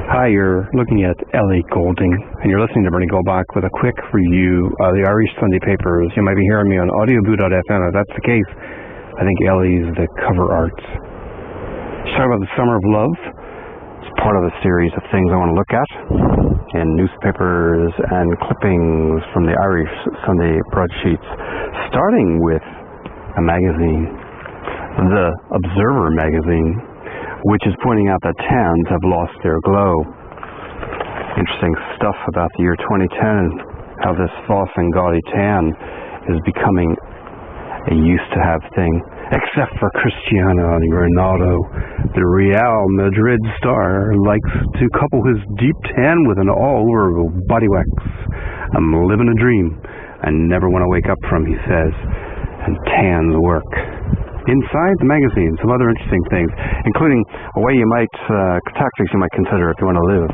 Hi, you're looking at Ellie Goulding, and you're listening to Bernie Goldbach with a quick review of the Irish Sunday papers. You might be hearing me on audioboo.fm. If that's the case, I think Ellie's the cover art. She's talking about the Summer of Love. It's part of a series of things I want to look at in newspapers and clippings from the Irish Sunday broadsheets, starting with a magazine, the Observer magazine, which is pointing out that tans have lost their glow. Interesting stuff about the year 2010 and how this false and gaudy tan is becoming a used-to-have thing, except for Cristiano Ronaldo. The Real Madrid star likes to couple his deep tan with an all-over body wax. I'm living a dream I never want to wake up from, he says, and tans work. Inside the magazine, some other interesting things, including a way tactics you might consider if you want to live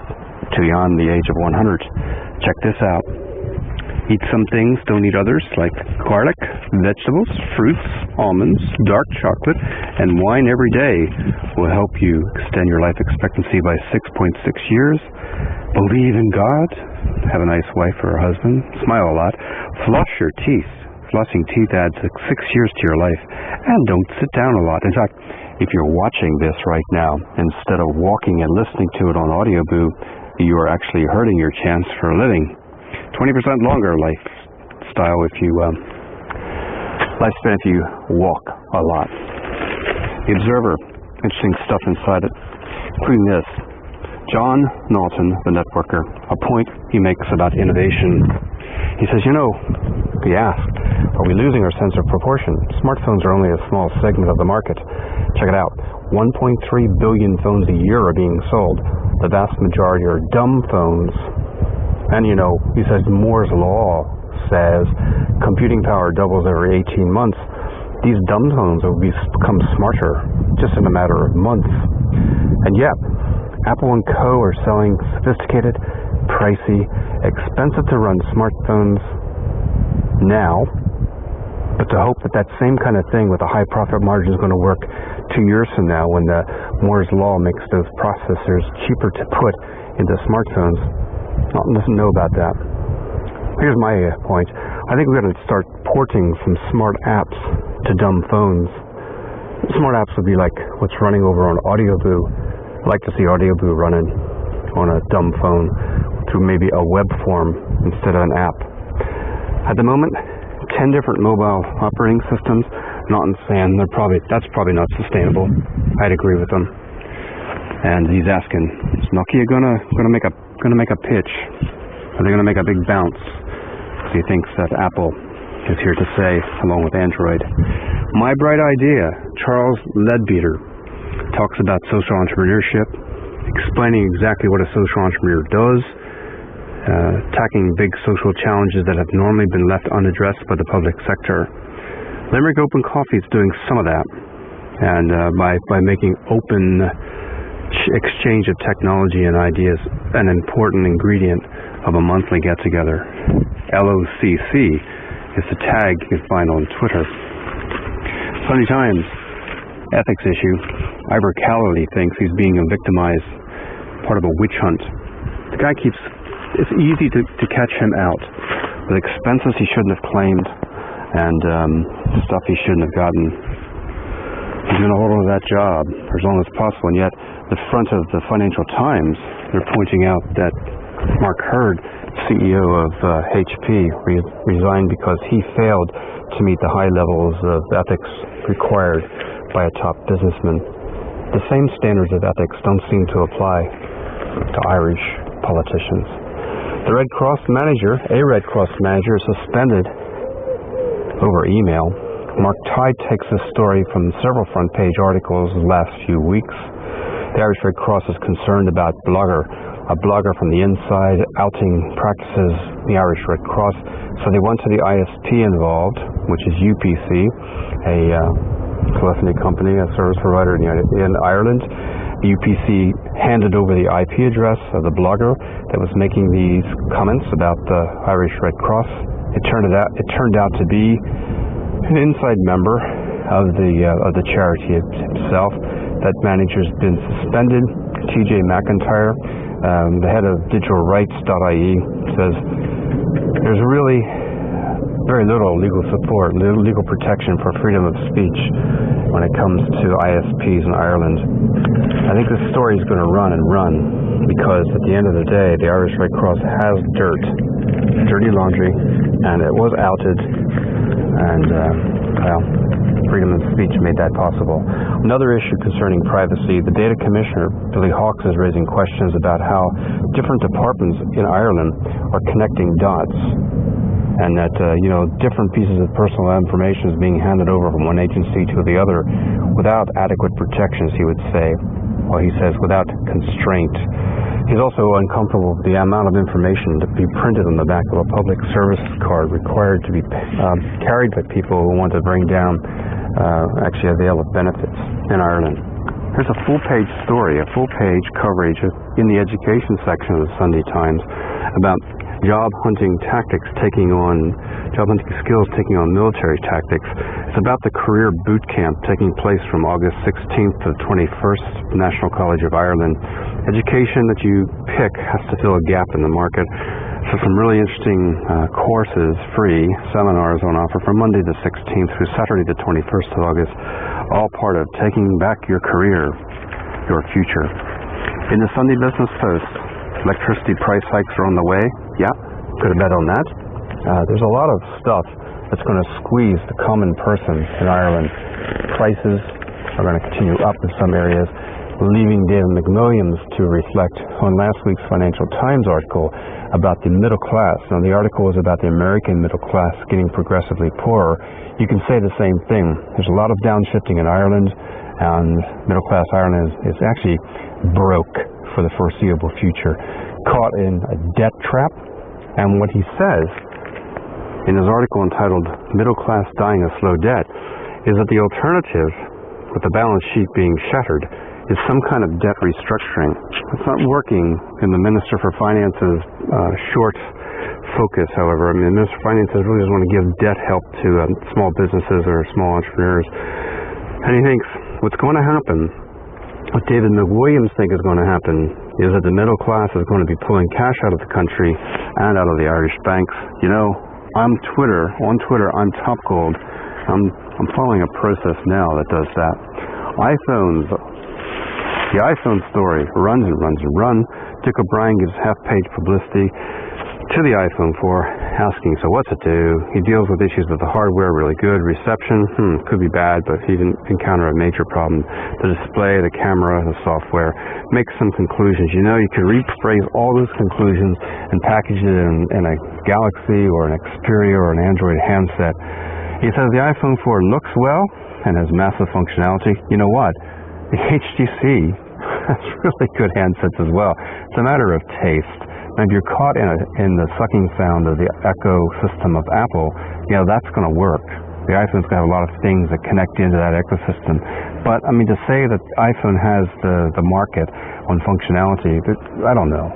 to beyond the age of 100. Check this out. Eat some things, don't eat others, like garlic, vegetables, fruits, almonds, dark chocolate, and wine every day will help you extend your life expectancy by 6.6 years. Believe in God. Have a nice wife or a husband. Smile a lot. Floss your teeth. Flossing teeth adds 6 years to your life. And don't sit down a lot. In fact, if you're watching this right now, instead of walking and listening to it on Audioboo, you are actually hurting your chance for a living. 20% longer lifestyle lifespan if you walk a lot. The Observer, interesting stuff inside it, including this. John Knowlton, the networker, a point he makes about innovation. He says, he asked, are we losing our sense of proportion? Smartphones are only a small segment of the market. Check it out. 1.3 billion phones a year are being sold. The vast majority are dumb phones. And he says Moore's Law says computing power doubles every 18 months. These dumb phones will become smarter just in a matter of months. And yet, Apple and Co. are selling sophisticated, pricey, expensive to run smartphones now, but to hope that same kind of thing with a high profit margin is going to work 2 years from now when the Moore's Law makes those processors cheaper to put into smartphones. Dalton doesn't know about that. Here's my point. I think we're going to start porting some smart apps to dumb phones. Smart apps would be like what's running over on Audioboo. I'd like to see Audioboo running on a dumb phone through maybe a web form instead of an app. At the moment, 10 different mobile operating systems. Not saying that's probably not sustainable. I'd agree with them. And he's asking, is Nokia gonna make a pitch? Are they gonna make a big bounce? Because he thinks that Apple is here to stay, along with Android. My bright idea. Charles Leadbeater talks about social entrepreneurship, explaining exactly what a social entrepreneur does, tackling big social challenges that have normally been left unaddressed by the public sector. Limerick Open Coffee is doing some of that, and by making open exchange of technology and ideas an important ingredient of a monthly get-together. LOCC is the tag you can find on Twitter. Sunday Times, ethics issue. Ivor Calloway thinks he's being victimized, part of a witch hunt. The guy it's easy to catch him out with expenses he shouldn't have claimed and stuff he shouldn't have gotten. He's going to hold on to that job for as long as possible, and yet the front of the Financial Times, they're pointing out that Mark Hurd, CEO of HP, resigned because he failed to meet the high levels of ethics required by a top businessman. The same standards of ethics don't seem to apply to Irish politicians. A Red Cross manager is suspended over email. Mark Tide takes this story from several front-page articles the last few weeks. The Irish Red Cross is concerned about a blogger from the inside outing practices the Irish Red Cross. So they went to the ISP involved, which is UPC, a telephony company, a service provider in Ireland. UPC handed over the IP address of the blogger that was making these comments about the Irish Red Cross. It turned out to be an inside member of the charity itself. That manager's been suspended. TJ McIntyre the head of digitalrights.ie, says there's really very little legal support, legal protection for freedom of speech when it comes to ISPs in Ireland. I think this story is going to run and run because at the end of the day, the Irish Red Cross has dirty laundry, and it was outed, and freedom of speech made that possible. Another issue concerning privacy, the Data Commissioner, Billy Hawkes, is raising questions about how different departments in Ireland are connecting dots, and that different pieces of personal information is being handed over from one agency to the other without adequate protections, he would say. Well, he says without constraint. He's also uncomfortable with the amount of information to be printed on the back of a public service card required to be carried by people who want to bring down actually avail of benefits in Ireland. Here's a full-page story, a full-page coverage in the education section of the Sunday Times about job hunting skills taking on military tactics. It's about the career boot camp taking place from August 16th to the 21st, National College of Ireland. Education that you pick has to fill a gap in the market. So some really interesting courses, free seminars on offer from Monday the 16th through Saturday the 21st of August, all part of taking back your career, your future. In the Sunday Business Post, electricity price hikes are on the way. Yeah, could have bet on that. There's a lot of stuff that's going to squeeze the common person in Ireland. Prices are going to continue up in some areas, leaving David McWilliams to reflect on last week's Financial Times article about the middle class. Now, the article was about the American middle class getting progressively poorer. You can say the same thing. There's a lot of downshifting in Ireland, and middle class Ireland is actually broke for the foreseeable future, caught in a debt trap. And what he says in his article entitled "Middle Class Dying of Slow Debt" is that the alternative, with the balance sheet being shattered, is some kind of debt restructuring. It's not working in the Minister for Finance's short focus, however. I mean, the Minister for Finance really doesn't want to give debt help to small businesses or small entrepreneurs. And he thinks what's going to happen, what David McWilliams thinks is going to happen, is that the middle class is going to be pulling cash out of the country and out of the Irish banks. On Twitter, I'm Top Gold. I'm following a process now that does that. The iPhone story runs and runs and runs. Dick O'Brien gives half-page publicity to the iPhone 4, asking, so what's it do? He deals with issues with the hardware, really good. Reception, could be bad, but he didn't encounter a major problem. The display, the camera, the software. Makes some conclusions. You could rephrase all those conclusions and package it in a Galaxy or an Xperia or an Android handset. He says the iPhone 4 looks well and has massive functionality. You know what? The HTC has really good handsets as well. It's a matter of taste. And if you're caught in the sucking sound of the ecosystem of Apple, that's going to work. The iPhone's going to have a lot of things that connect into that ecosystem. But, to say that iPhone has the market on functionality, I don't know.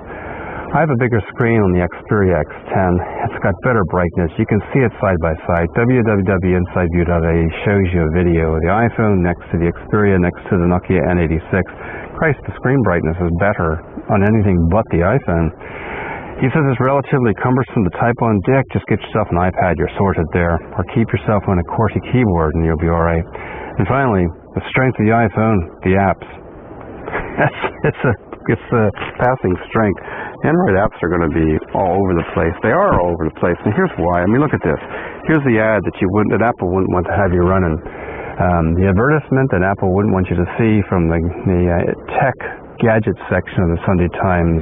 I have a bigger screen on the Xperia X10. It's got better brightness. You can see it side by side. www.insideview.a shows you a video of the iPhone next to the Xperia, next to the Nokia N86. Christ, the screen brightness is better on anything but the iPhone. He says it's relatively cumbersome to type on. Dick, just get yourself an iPad, you're sorted there. Or keep yourself on a QWERTY keyboard and you'll be alright. And finally, the strength of the iPhone, the apps. It's a passing strength. Android apps are going to be all over the place. They are all over the place. And here's why. Look at this. Here's the ad that Apple wouldn't want to have you running. The advertisement that Apple wouldn't want you to see from the tech gadget section of the Sunday Times,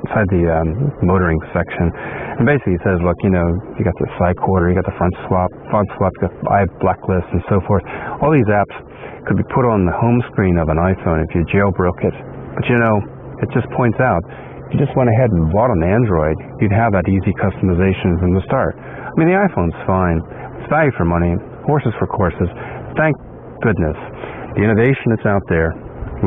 inside the motoring section. And basically it says, look, you got the side quarter, you got the front swap, you got blacklist and so forth. All these apps could be put on the home screen of an iPhone if you jailbroke it. But it just points out, if you just went ahead and bought an Android, you'd have that easy customization from the start. The iPhone's fine. It's value for money, horses for courses. Thank goodness. The innovation that's out there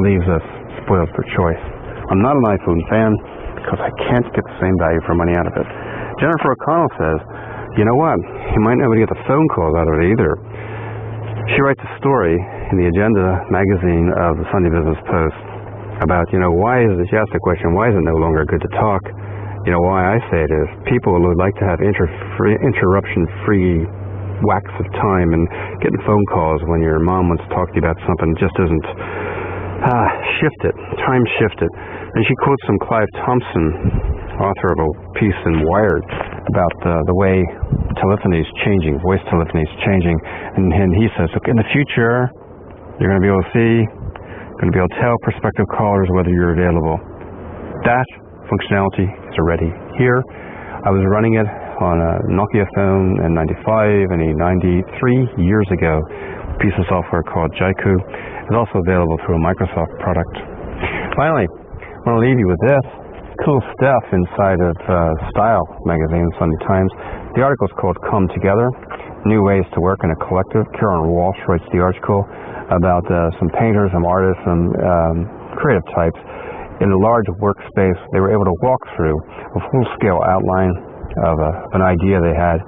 leaves us spoiled for choice. I'm not an iPhone fan because I can't get the same value for money out of it. Jennifer O'Connell says, you know what? You might not be able to get the phone calls out of it either. She writes a story in the Agenda magazine of the Sunday Business Post about, why is it, you asked the question, why is it no longer good to talk? Why I say it is, people would like to have interruption-free whacks of time, and getting phone calls when your mom wants to talk to you about something just isn't time shifted. And she quotes some Clive Thompson, author of a piece in Wired, about the way telephony is changing, voice telephony is changing, and he says, look, in the future, you're going to be able to see, going to be able to tell prospective callers whether you're available. That functionality is already here. I was running it on a Nokia phone in '95 and a '93 years ago. A piece of software called Jaiku. It's also available through a Microsoft product. Finally, I want to leave you with this cool stuff inside of Style magazine, Sunday Times. The article is called Come Together, New Ways to Work in a Collective. Karen Walsh writes the article about some painters, some artists, some creative types. In a large workspace, they were able to walk through a full-scale outline of an idea they had.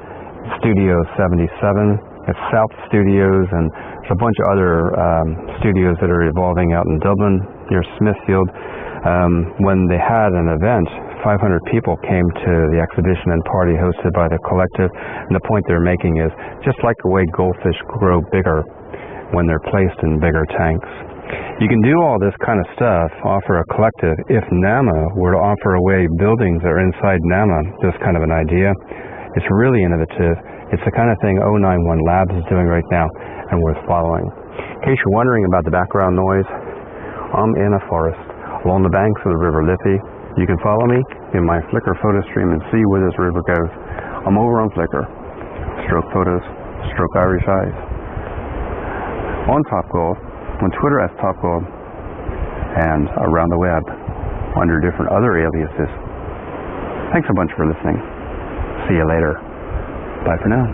Studio 77, it's South Studios, and there's a bunch of other studios that are evolving out in Dublin, near Smithfield. When they had an event, 500 people came to the exhibition and party hosted by the collective, and the point they're making is, just like the way goldfish grow bigger when they're placed in bigger tanks. You can do all this kind of stuff, offer a collective. If NAMA were to offer away buildings that are inside NAMA, this kind of an idea, it's really innovative. It's the kind of thing 091 Labs is doing right now and worth following. In case you're wondering about the background noise, I'm in a forest along the banks of the River Liffey. You can follow me in my Flickr photo stream and see where this river goes. I'm over on Flickr. Stroke photos, stroke Irish eyes. On Topgolf, on Twitter as Topgolf, and around the web under different other aliases. Thanks a bunch for listening. See you later. Bye for now.